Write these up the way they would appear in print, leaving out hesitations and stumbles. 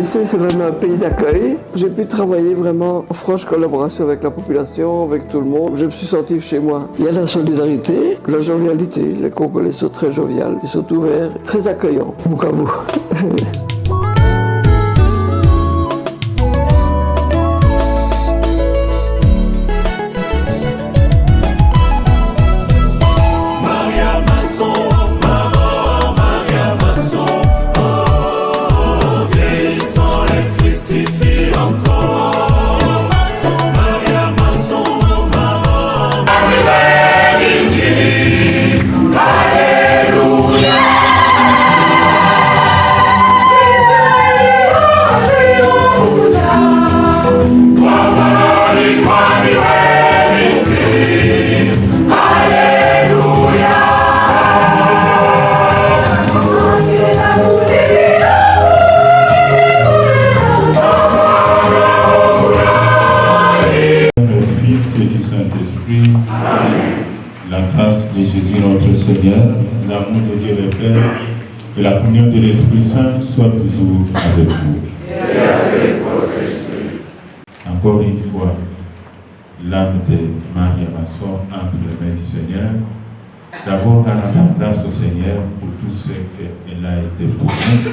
RDC, c'est vraiment un pays d'accueil. J'ai pu travailler vraiment en franche collaboration avec la population, avec tout le monde. Je me suis senti chez moi. Il y a la solidarité, la jovialité. Les Congolais sont très joviales, ils sont ouverts, très accueillants. Bukavu. La grâce de Jésus notre Seigneur, l'amour de Dieu le Père et la communion de l'Esprit Saint soient toujours avec vous. Et avec votre esprit. Encore une fois, l'âme de Marie Masson entre les mains du Seigneur. D'abord, en rendant grâce au Seigneur pour tout ce qu'elle a été pour nous,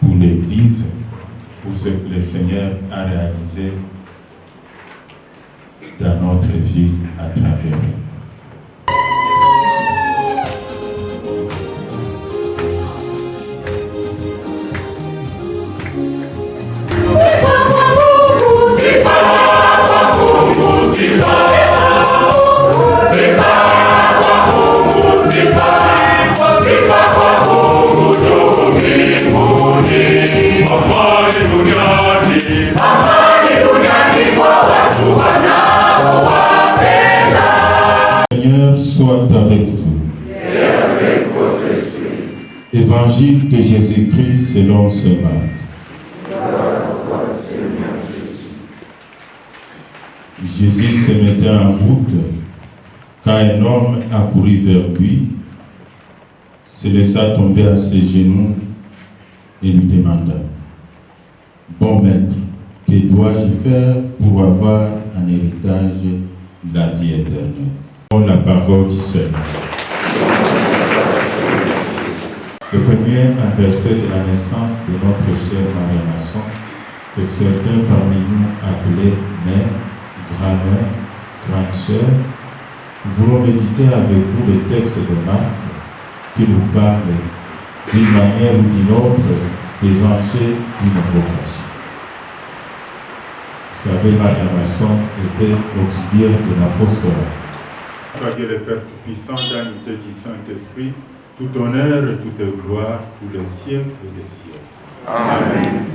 pour l'Église, pour ce que le Seigneur a réalisé dans notre vie à travers eux. Seigneur soit avec vous. Et avec votre esprit. Évangile de Jésus-Christ selon saint Marc. Jésus se mettait en route quand un homme accourut vers lui, se laissa tomber à ses genoux et lui demanda: Bon maître, que dois-je faire pour avoir un héritage de la vie éternelle? La parole du Seigneur. Le premier verset de la naissance de notre chère Marie Masson, que certains parmi nous appelaient mère, grand-mère, grande sœur, voulons méditer avec vous le texte de Marc qui nous parle d'une manière ou d'une autre des enjeux d'une vocation. Vous savez, Marie Masson était auxiliaire de l'apostolat. Toi Dieu le Père Tout-Puissant, dans l'unité du Saint-Esprit, tout honneur et toute gloire pour les siècles des siècles. Amen.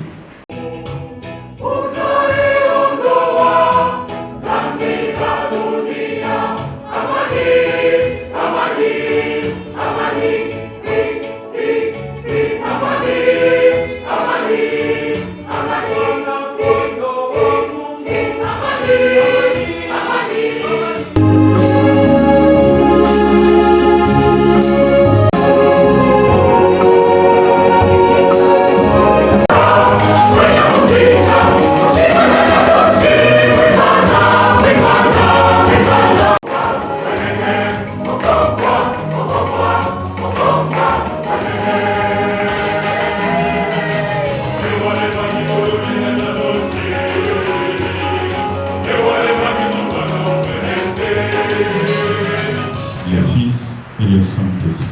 Le Fils et le Saint-Esprit.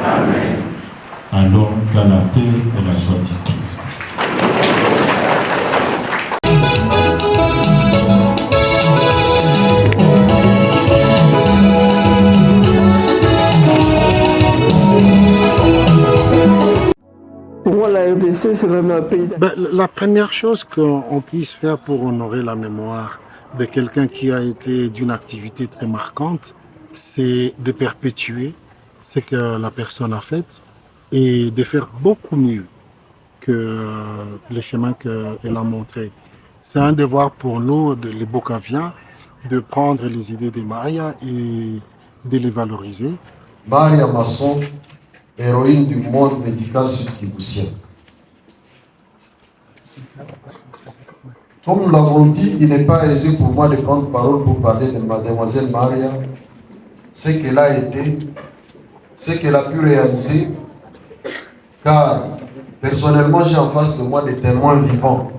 Amen. Allons dans la paix et la joie du Christ. Pour moi, la RDC, c'est vraiment un pays La première chose qu'on puisse faire pour honorer la mémoire de quelqu'un qui a été d'une activité très marquante, c'est de perpétuer ce que la personne a fait et de faire beaucoup mieux que le chemin qu'elle a montré. C'est un devoir pour nous, les Bokaviens, de prendre les idées de Maria et de les valoriser. Maria Masson, héroïne du monde médical sud-kiboutien. Comme nous l'avons dit, il n'est pas aisé pour moi de prendre parole pour parler de mademoiselle Maria, ce qu'elle a été, ce qu'elle a pu réaliser, car personnellement j'ai en face de moi des témoins vivants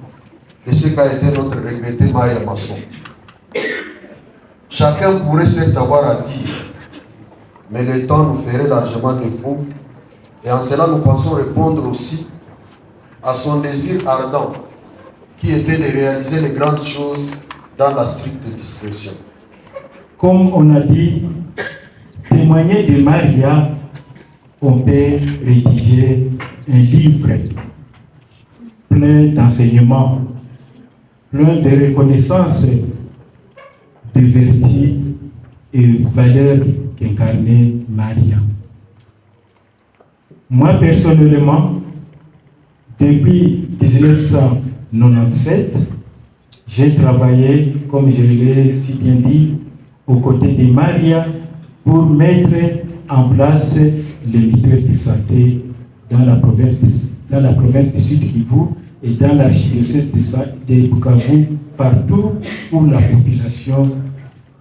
de ce qu'a été notre regrettée Maria Masson. Chacun pourrait certes avoir à dire, mais le temps nous ferait largement défaut, et en cela nous pensons répondre aussi à son désir ardent, qui était de réaliser les grandes choses dans la stricte discrétion. Comme on a dit, témoigner de Maria, on peut rédiger un livre plein d'enseignements, plein de reconnaissance de vertus et valeurs qu'incarnait Maria. Moi, personnellement, depuis 1997, j'ai travaillé, comme je l'ai si bien dit, aux côtés de Maria pour mettre en place les mutuelles de santé dans la province du Sud-Kivu et dans l'archidiocèse de Bukavu, partout où la population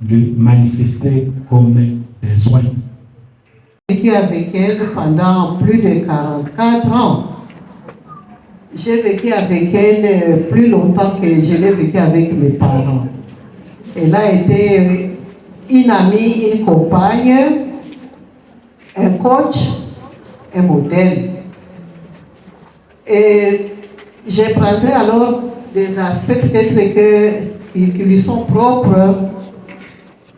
le manifestait comme besoin. J'ai vécu avec elle pendant plus de 44 ans. J'ai vécu avec elle plus longtemps que je l'ai vécu avec mes parents. Elle a été une amie, une compagne, un coach, un modèle. Et je prendrai alors des aspects peut-être qui lui sont propres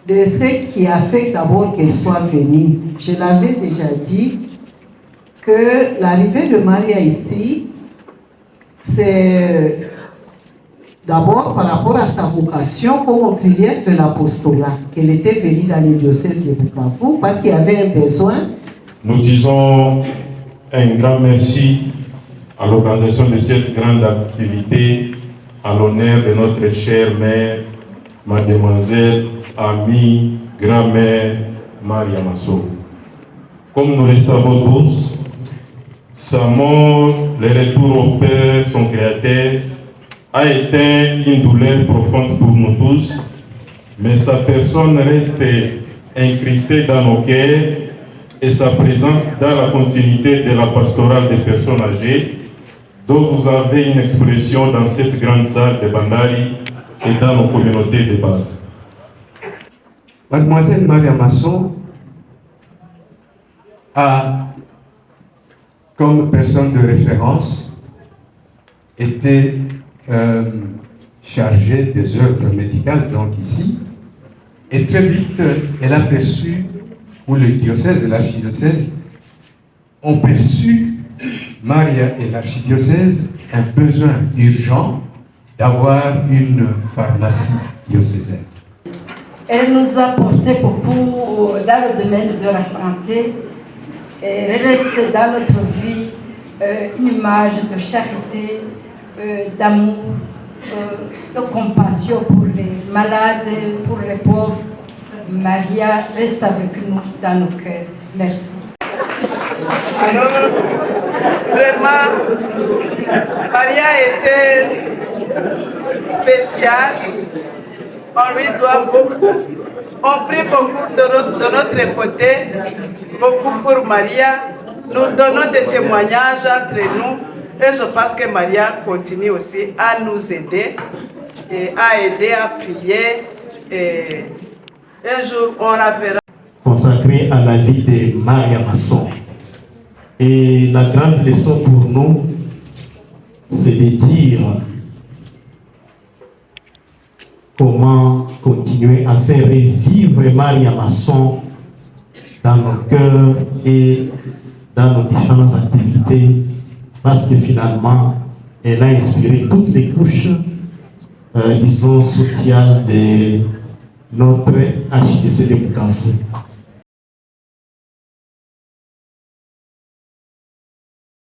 de ce qui a fait d'abord qu'elle soit venue. Je l'avais déjà dit que l'arrivée de Maria ici, c'est d'abord par rapport à sa vocation comme auxiliaire de l'apostolat, qu'elle était venue dans le diocèse de Bukavu parce qu'il y avait un besoin. Nous disons un grand merci à l'organisation de cette grande activité à l'honneur de notre chère mère, mademoiselle, amie, grand-mère Maria Masson. Comme nous le savons tous, sa mort, le retour au Père, son Créateur, a été une douleur profonde pour nous tous, mais sa personne reste incrustée dans nos cœurs et sa présence dans la continuité de la pastorale des personnes âgées, dont vous avez une expression dans cette grande salle de Bandari et dans nos communautés de base. Mademoiselle Maria Masson a, comme personne de référence, été chargée des œuvres médicales, donc ici, et très vite, elle a perçu, ou le diocèse et l'archidiocèse ont perçu, Maria et l'archidiocèse, un besoin urgent d'avoir une pharmacie diocésaine. Elle nous a porté beaucoup dans le domaine de la santé. Elle reste dans notre vie une image de charité, d'amour, de compassion pour les malades, pour les pauvres. Maria reste avec nous dans nos cœurs. Merci. Alors, vraiment, Maria était spéciale. On lui doit beaucoup. On prie beaucoup de notre côté, beaucoup pour Maria. Nous donnons des témoignages entre nous. Et je pense que Maria continue aussi à nous aider, et à aider, à prier. Et un jour, on la verra. Consacré à la vie de Maria Masson. Et la grande leçon pour nous, c'est de dire comment continuer à faire revivre Maria Masson dans nos cœurs et dans nos différentes activités, parce que finalement, elle a inspiré toutes les couches, disons, sociales de notre archidiocèse de Bukavu.